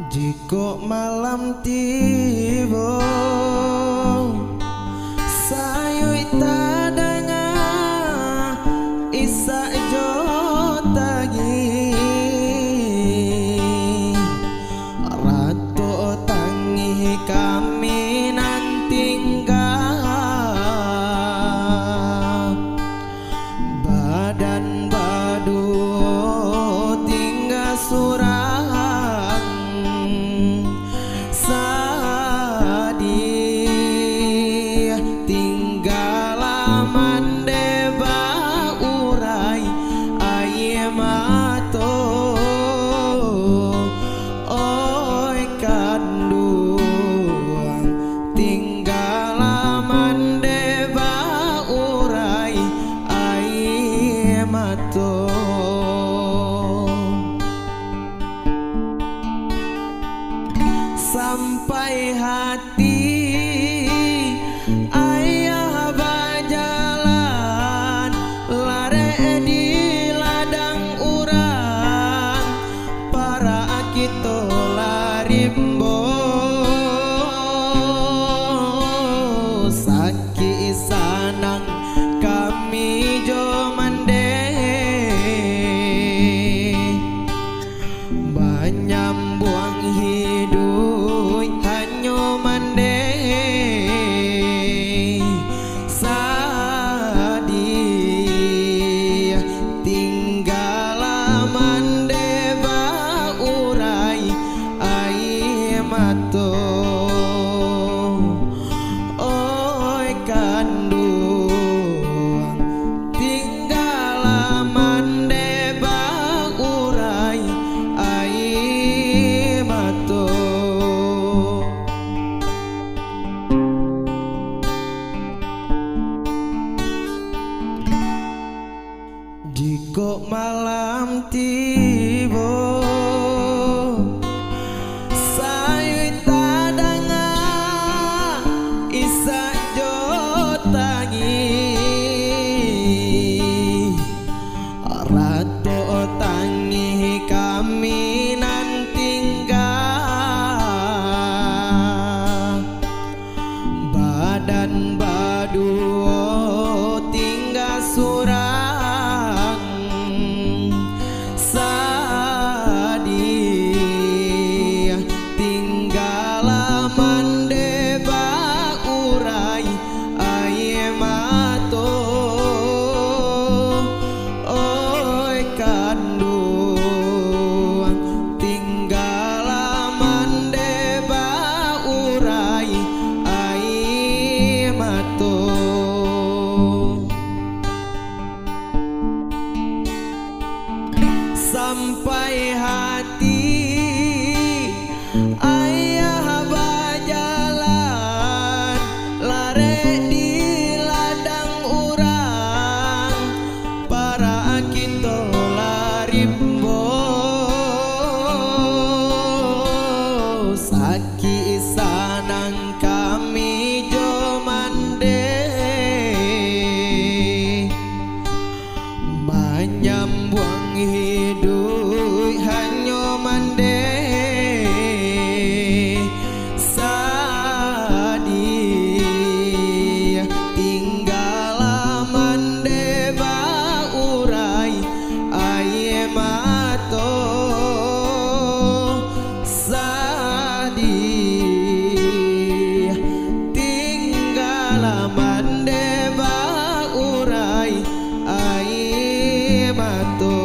Jika malam tiba sayui tadanga isa jotagi ratu tangi kami nantinggal badan badu tinggal surang sampai hati ayah bajalan lare di ladang urang para kita larimbo saki sanang kami jo mande banyambuang hidup jika malam tiba sayui tadanga isa jotangi ratu tangi kami nantinggal badan badu tinggal surang sampai hati ayah bajalan lare di ladang urang para kita larimbo saki sanang kami jo mande menyambung hidup hanya mande sadi tinggal mande baurai aye mato sadi tinggal mande baurai aye mato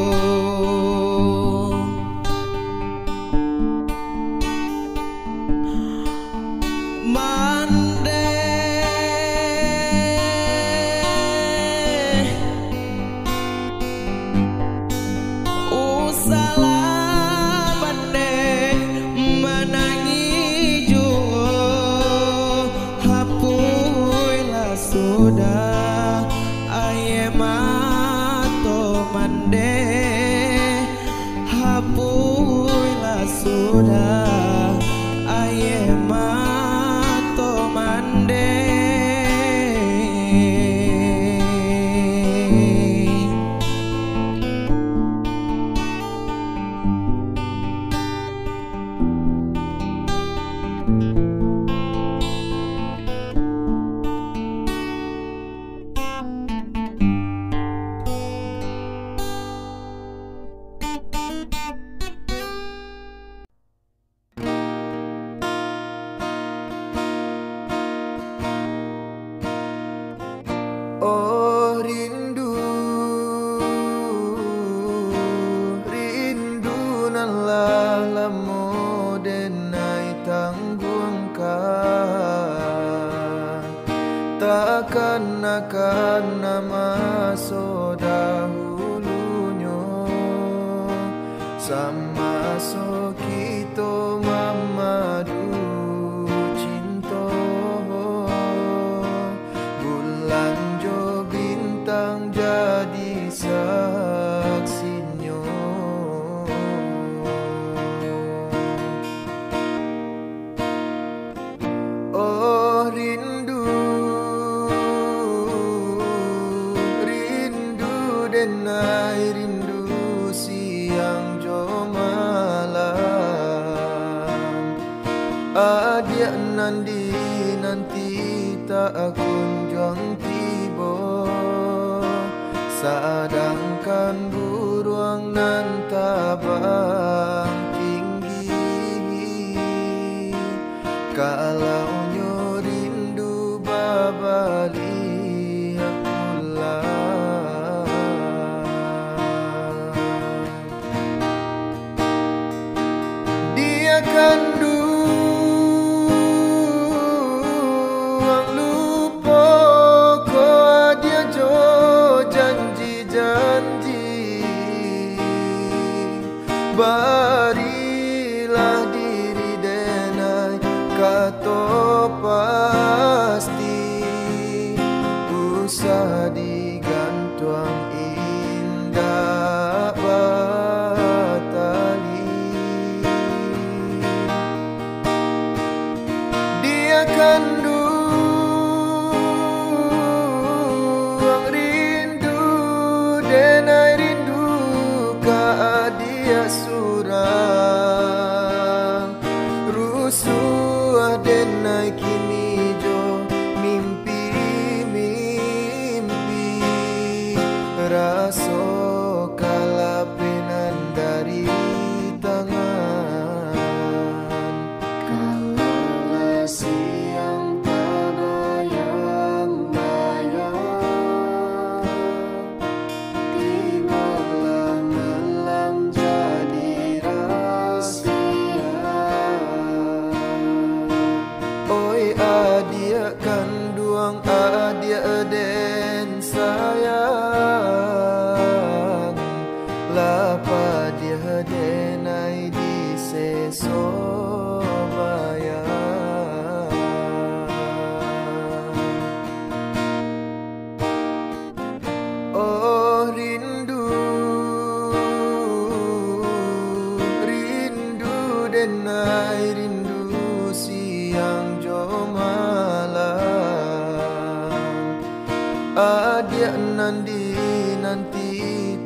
mande usala mande menangi juo hapuilah sudah aye mato mande hapuilah sudah aye mato mande sama so kita mamadu cinta, bulan jo bintang jadi saksinya. Oh rindu, rindu denai rindu siang jo malam. Adia nanti tak kunjung tiba, sedangkan buruang nan tabang tinggi. Kalau nyo rindu babali pulang, dia kan lupa ko dia jo janji-janji. Barilah diri denai kato pasti, usah digantung indah batali. Dia kan rindu denai rindu ka dia surang rusuh denai kini jo mimpi raso kalapenan dari tangan. Kalau siang terbayang-bayang, tibalah malam jadi rahasia. Oi adia kanduang adia den sayang, lapa dia denai di sesobaya. Oh rindu, rindu denai rindu siang jo malam. Adia nanti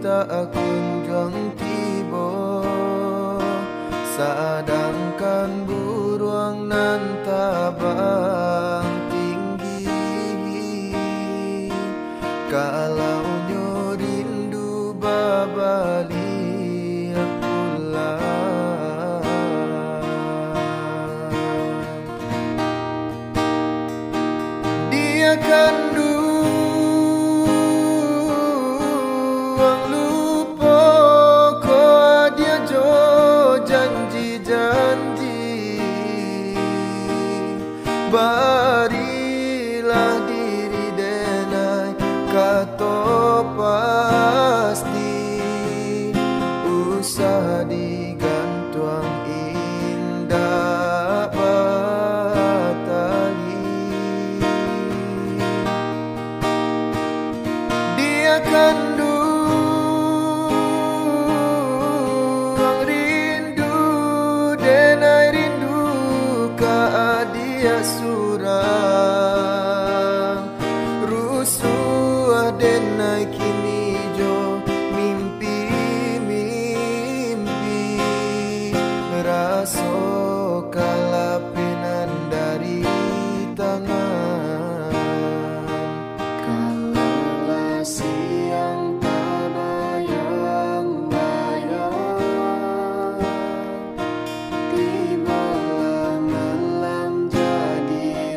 tak kunjung tiba, sedangkan buruang nan tabang tinggi. Kalau nyo rindu babali pulang, dia kan lupa ko dia jo janji-janji. Barilah diri denai kato pasti, usah digantung indah batali. Dia kan rindu denai rindu ka dia surang rusuh denai kini jo mimpi raso kalapenan dari tangan. Kalau siang terbayang-bayang, tibalah malam jadi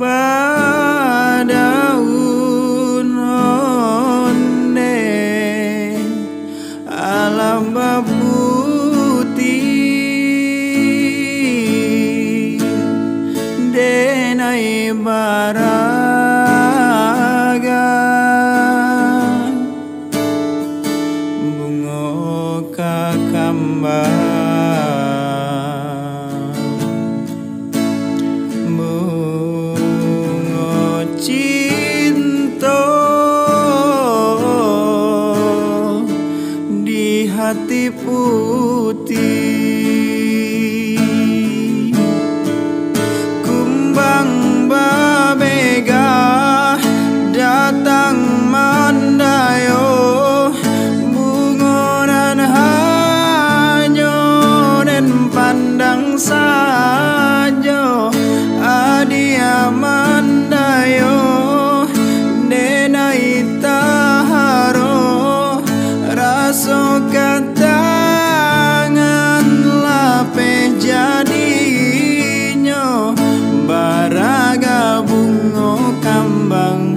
badaun onde alam putih denai baraga bungo kakambang hati putih kumbang babega datang mandayo bungonan hanyo dan pandang sajo adia mandayo denai taharo raso katangan lape jadinyo baraga bungo kambang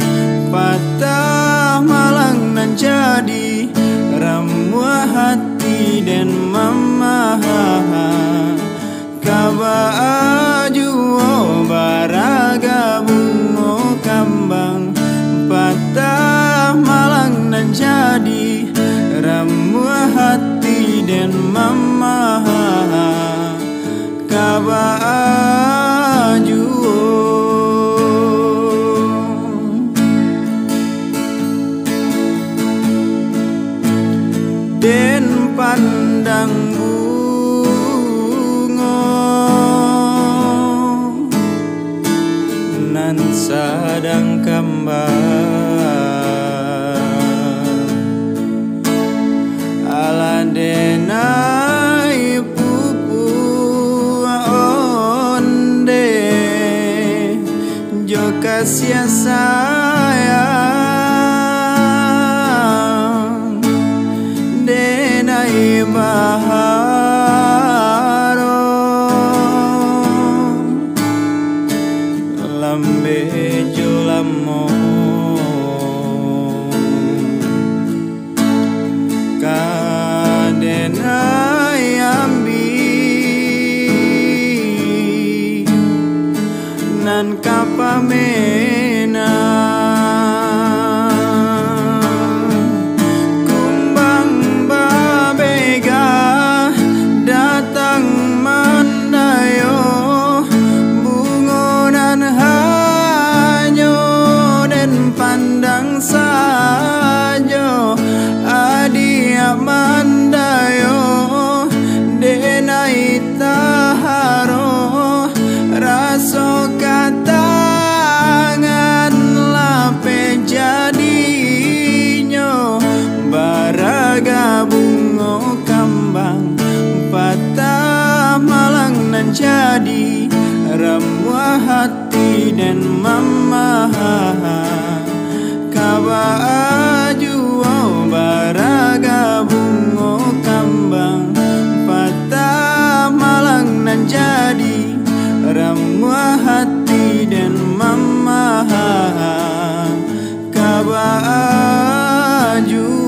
patah malang nan jadi ramuah hati dan mama kaba ajuo baraga bungo kambang patah malang nan jadi ramuah hati dan mama kaba ajuo den pandang bungo nan sadang kambang ala denai pupu onde jo kasih sayang denai baharo lambe julamo kadenai ambi nan kapamena kumbang babega datang mandayo bungonan hanyo dan pandang sajo adia mandayo denai taharo raso katangan lape jadinyo baraga bungo kambang patah malang nan jadi ramuah hati dan mama kaba ajuo baraga bungo kambang patah malang nan jadi ramuah hati dan mama kaba ajuo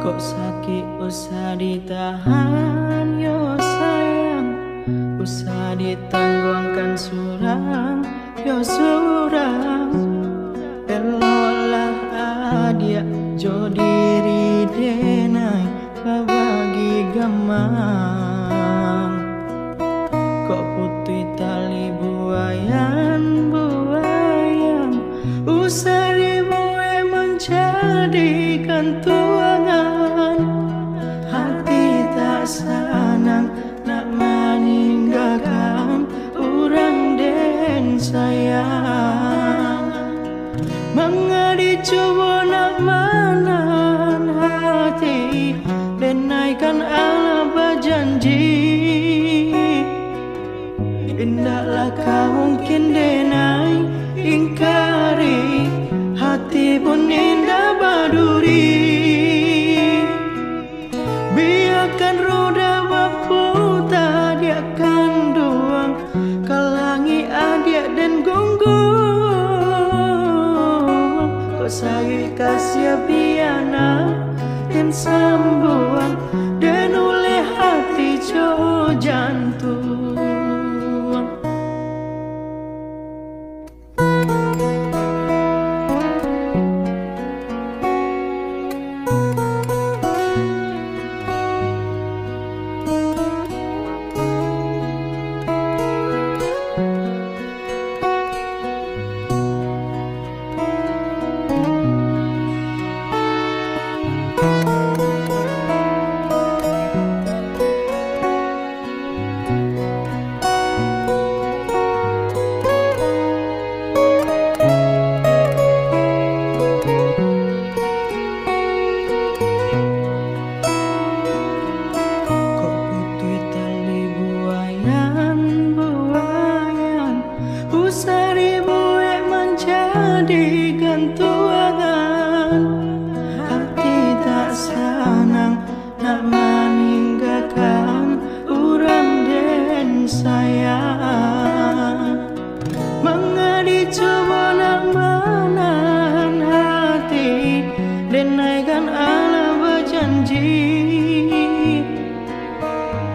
kok sakit usah ditahan yo sayang, usah ditangguhkan surang yo surang. Elolah adia jo diri denai kabagi gamang. Kok putih tali buayan buayan, usah dibuai menjadikan tuangan. Hati tak senang nak meninggalkan orang den sayang. dicoba nak menahan hati dan naikkan ala berjanji. Indahlah kau mungkin denai ingkari, hati pun indah berduri. Biarkan roda berputar, dia akan doang kalangi adik dan gonggung. Kau sayang kasih biana dan sambuan dan oleh hati jo jantung. Seribu menjadi gantungan, hati tak senang nak meninggalkan orang dan sayang. Mengadi coba nak menahan hati dan naikkan ala berjanji.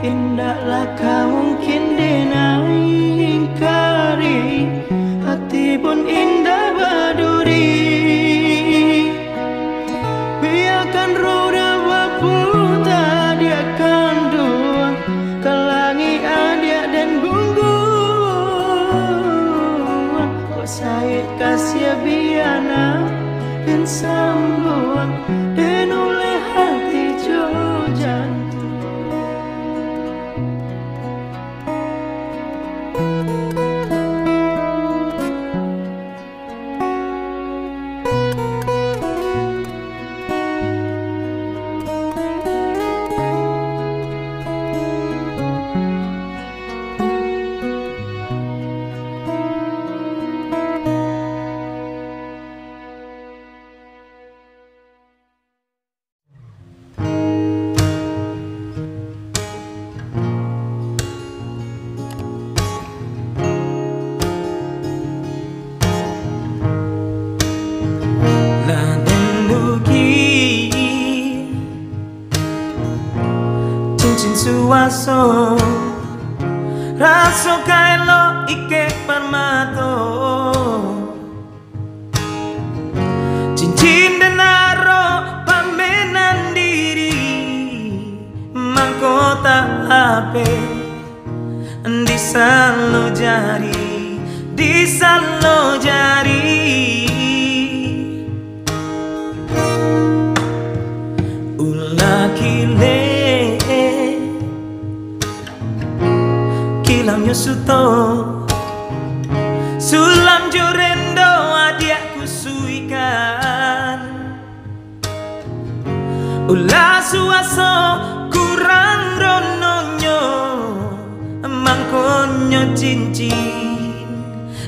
Indahlah kau mungkin denai ingkari, hati pun indah berduri. Biarkan roda berputar, dia akan doang kalangi adik dan gunggung. Kau sayang kasih biana dan sambuan dan oleh hati jo jantung. Suaso raso kaelo ike permato, cincin dan aro pamenan diri, mahkota HP di salo jari, di salo jari. Ulah kile kilam Yosuto, sulam jorendo adiakku suikan. Ulah suaso kurang rononyo, mangkonyo cincin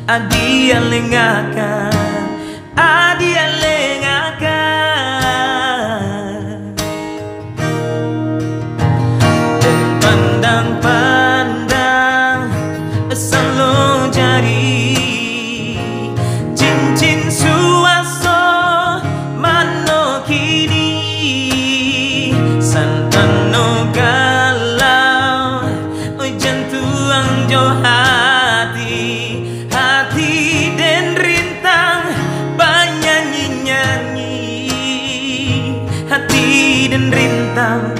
adia lengakan, adia lengakan. Dan pandang-pandang selalu jari, cincin suaso mano kini, santano galau, oi jantung jo hati, hati dan rintang banyanyi-nyanyi, hati dan rintang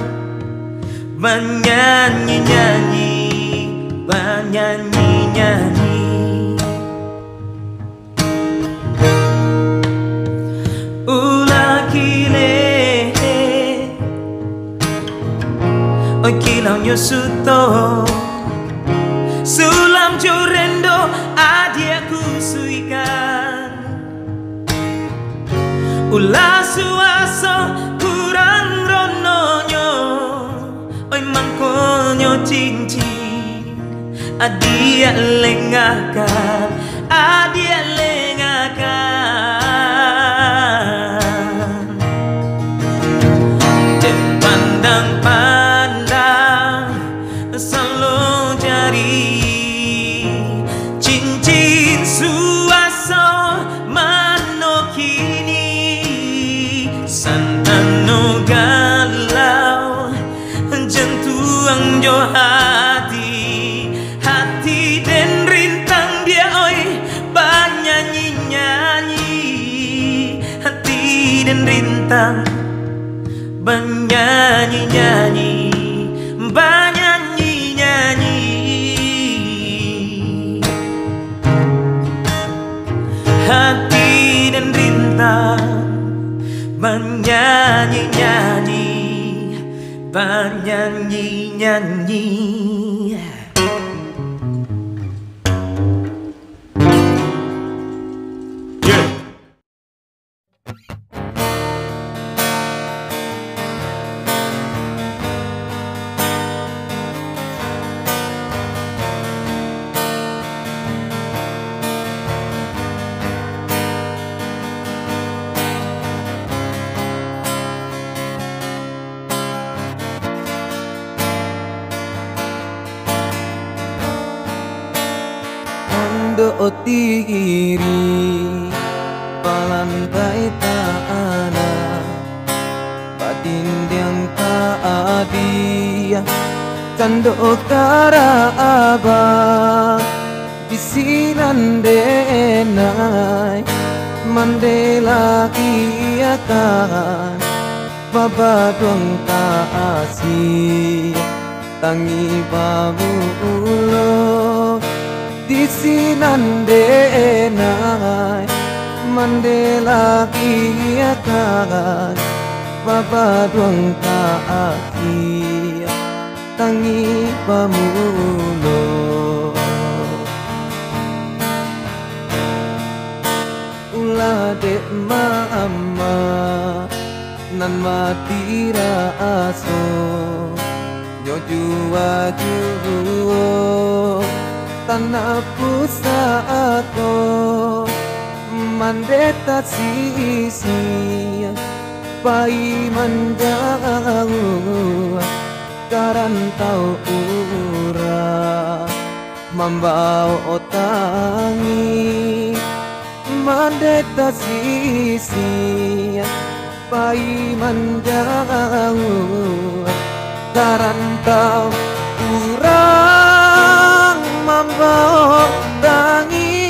banyanyi-nyanyi, banyanyi-nyanyi. Ulah kile oi kilang Yosuto, sulam jorendo adiakku suikan. Ulah suaso kurang rononyo, oi mangkonyo cincin. Adia lengakan, adia lengakan. Dan pandang-pandang selalu cari cincin suaso mano kini. Santano galau jantung jo hati, hati dan rintang dia oi bernyanyi-nyanyi. Hati dan rintang bernyanyi-nyanyi, bernyanyi-nyanyi. Hati dan rintang bernyanyi-nyanyi, bernyanyi-nyanyi. Tiri palantai tak ada, batin yang tak ada. Cando kara abang bisiran denai, mandela kiakan baba dong kasih tangi bamulo. Di sinan denai mandela kiakan baba dong kaki tangi pamulo. Ulah dek mama nan mati raso jojua juo tanah pusako mandeta sisi pai manjau karantau ura mambau otangi mandeta sisi pai manjau karantau ura mambau tangi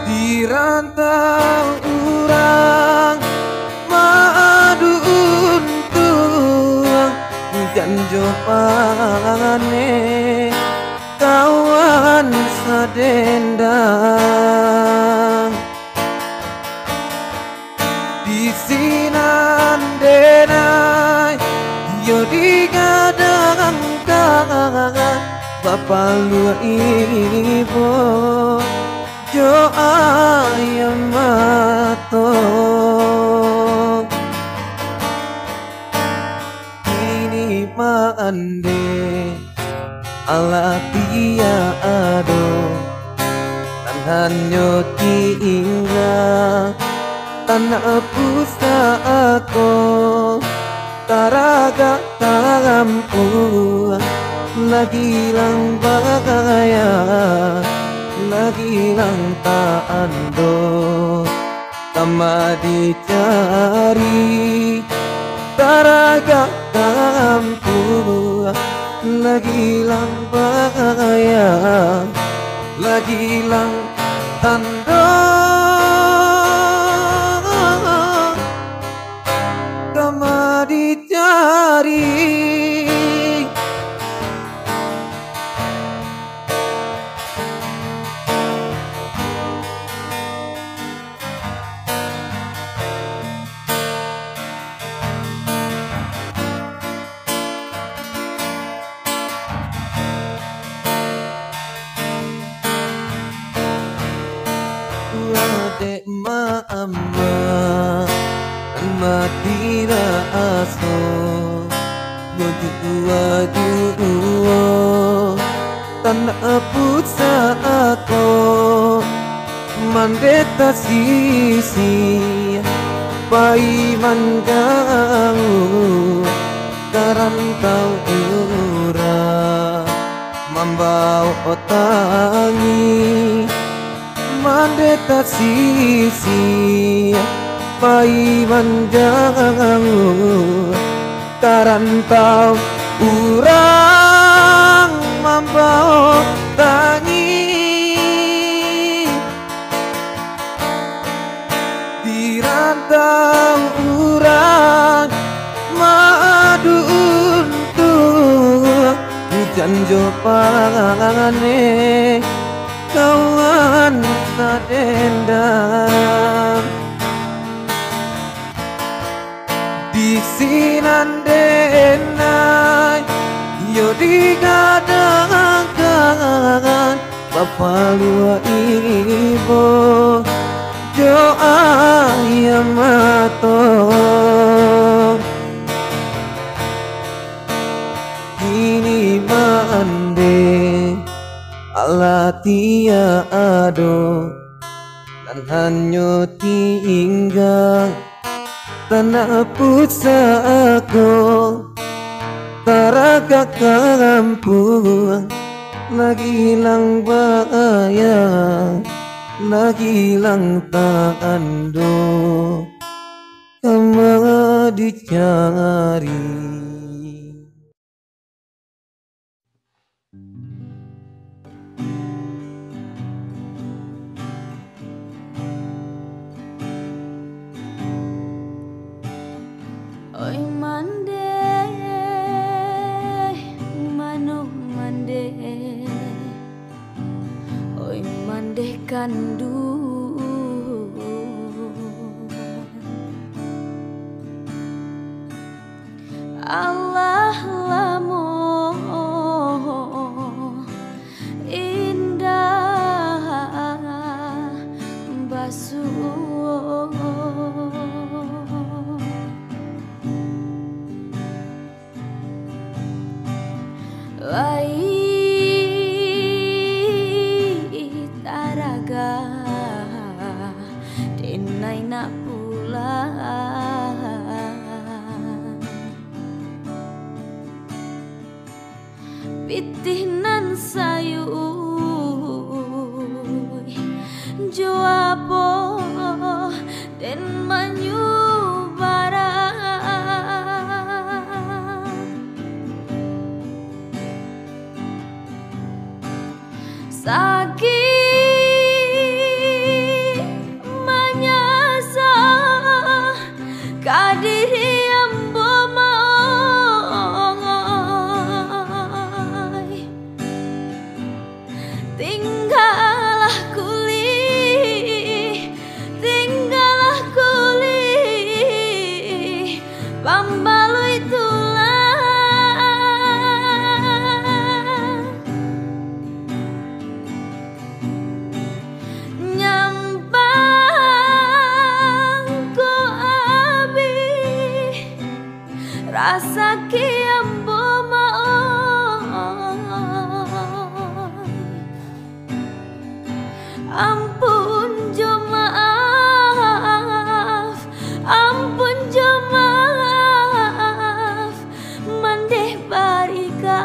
di rantau urang madu untung janjo pane kawan sadendang di sinan denai yo digadang kangen bapak lu ibu jo ayam matong ini mande ala tiado tanhan yo tinggal tanah pusako taraga tampu lagi lang bagaya lagi lang taando tama dicari taraga tampu lagi lang bagaya lagi lang tando tama dicari. ama matira aso Nujuwa tanah pusa ako mandeta sisi pai mandangu karantau ura mambau otangi mandeta sisi pai mandangu karantau urang mambau tangi dirantau urang madu untuk hujan jopane kawan sadendam di sinandenai yo digadangkan Bapa lua ibu doa yang matong ini mande Allah tiado dan hanya tinggal tanah pusako taraga kampung lagi hilang bayang lagi hilang tando kamu dicari. Oi mande manu mande oi mande kandu Allah lamo indah basuh lai taraga denai nak pulang pitinan sayu joapo den manyu sakit menyasa kadiri ambo mai tinggalah kuli pambalui rasa kiambo ampun jo maaf mandeh barika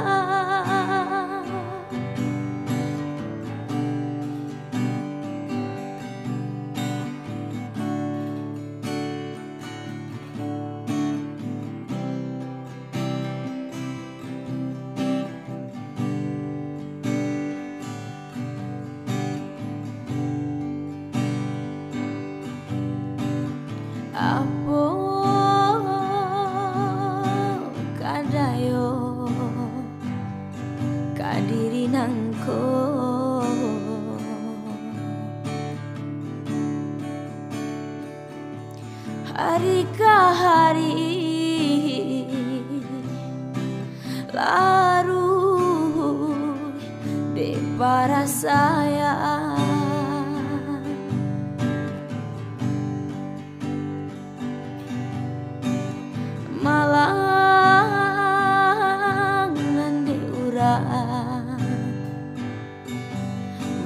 apo kadayo kadiri nangko hari ke hari larut de para sayang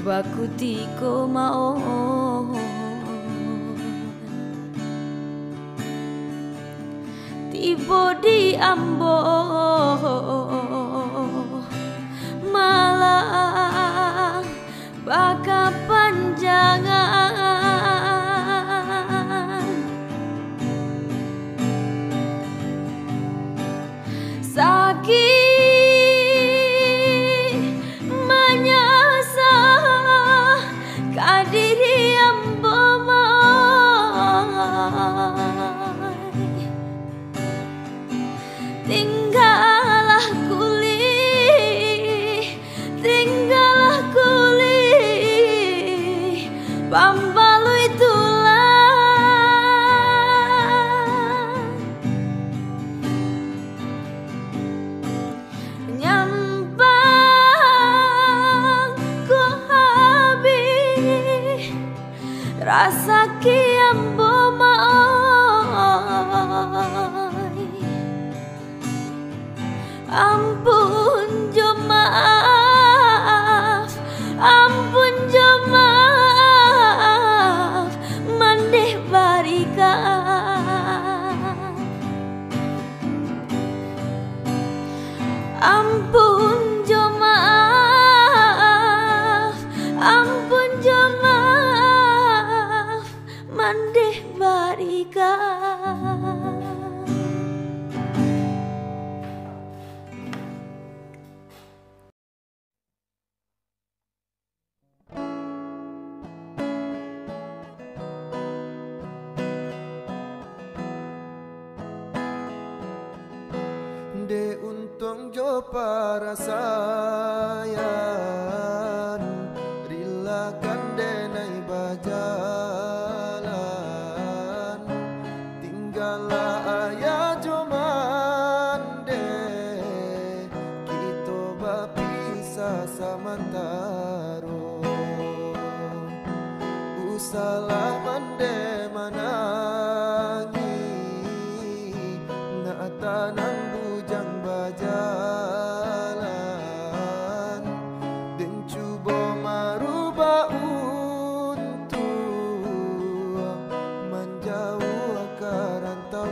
baku tiko mau tiba di ambo malah baka panjangan sakit menyasa kadiri ambo tinggallah kuli pambalui tulang nyampang ku habis rasa kiambo ampun jo maaf mandeh barika ampun jo maaf mandeh barika. De untung jo parasayan rilakan denai bajalan tinggallah ayah jo mande kita bapisah samantaro usalah mande manangi na tanang bujang bajalan dan cuba marubah untuk menjauh karantau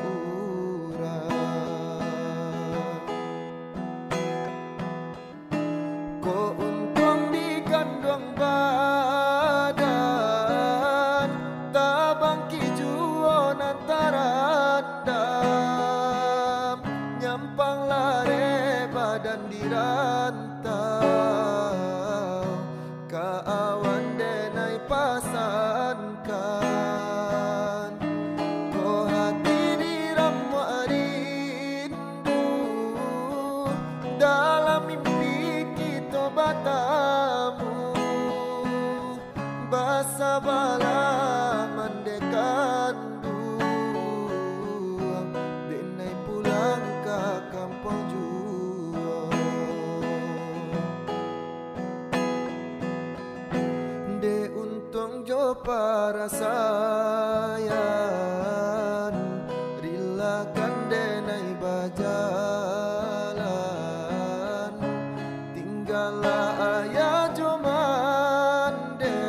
urang ko untung digandong badan tabang kijuan antara nyampang lare badan dirantau kaawan denai pasankan ko hati diramu rindu dalam mimpi kita batamu basa bala mandekan denai pulang ke kampung jua de untung jo parasayan rilakan denai bajalan tinggallah ayah jo mande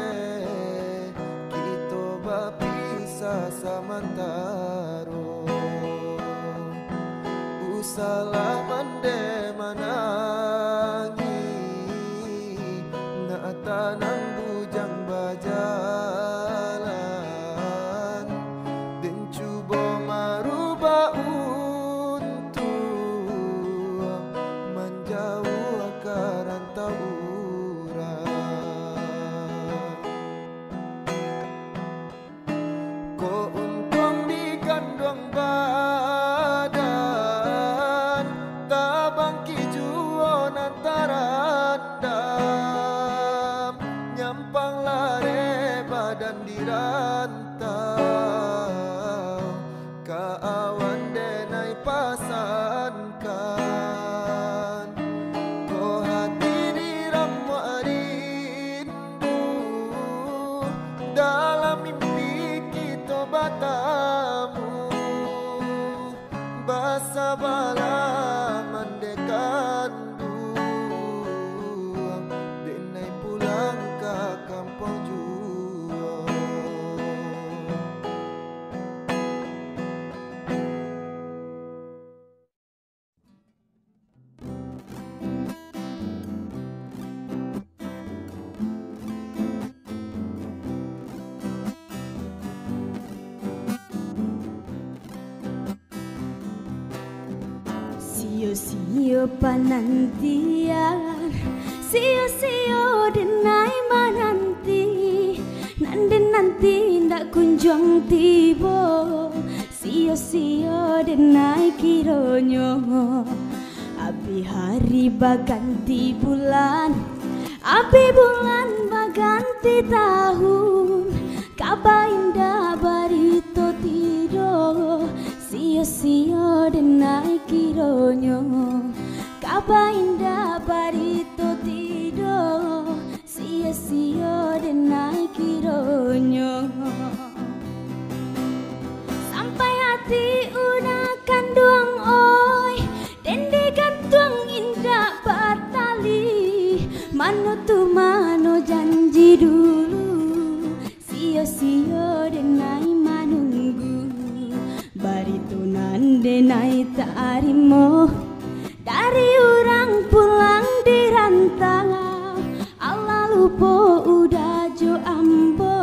kita bapisah samantaro usalah mande manangi na tanang bujang bajalan dan cuba marubah untuk menjauh karantau urang ko untung digandong badan tabang kijuan antara nyampang lare badan dirantau kaawan denai pasankan ko hati diramu rindu dalam mimpi kita batamu basa bala mandekan denai pulang ke Yo panantian sio-sio denai mananti nanti ndak kunjung tiba sio-sio denai kironyo abi hari baganti bulan abi bulan baganti tahun kaba indah barito tido sio-sio denai kironyo kaba indah barito tido sio-sio denai kironyo sampai hati udah kandung oi dan digantung indah batali mano tu mano janji dulu sio-sio denai manunggu barito nandenai tarimo dari orang pulang di rantau Allah lupa udah jo ambo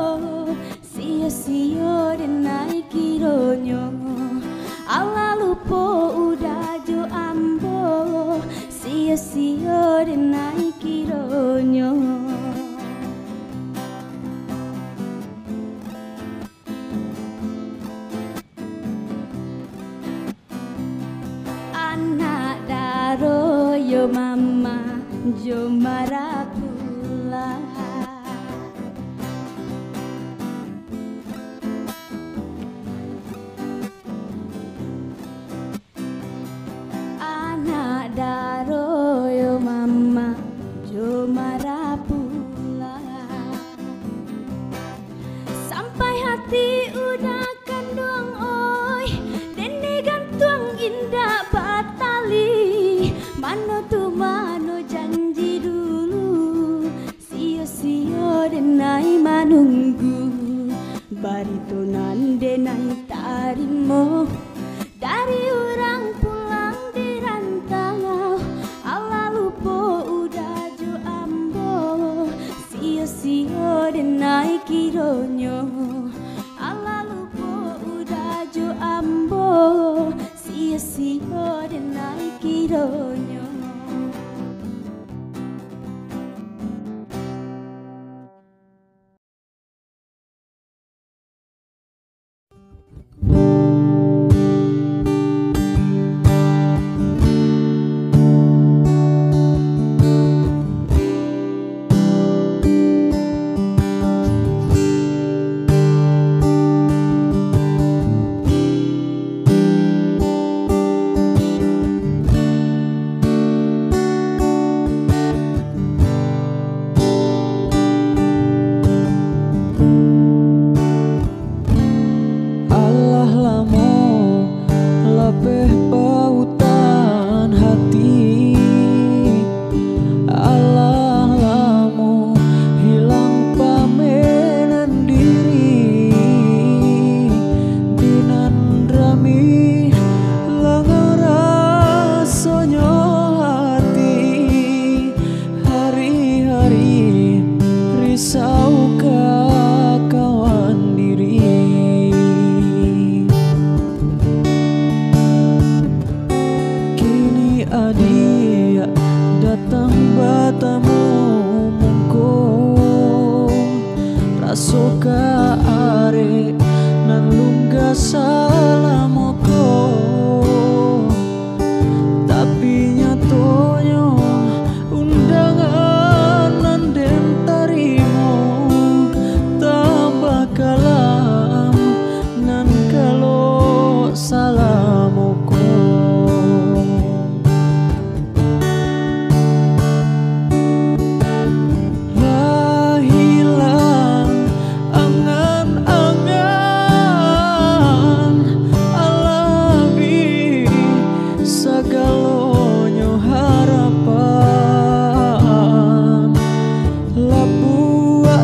sio-sio denai kironyo Allah lupa udah jo ambo sio-sio denai kironyo anak daro yo mama jo marah pula anak daro yo mama jo marah pula sampai hati udah kandung oi dan digantung indah batali mano tu mano janji dulu sio-sio denai manunggu barito nandenai tarimo dari orang pulang di rantau Allah lupa udah jo ambo sio-sio denai kironyo Allah lupa udah jo ambo sio-sio denai kironyo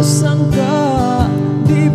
sangka di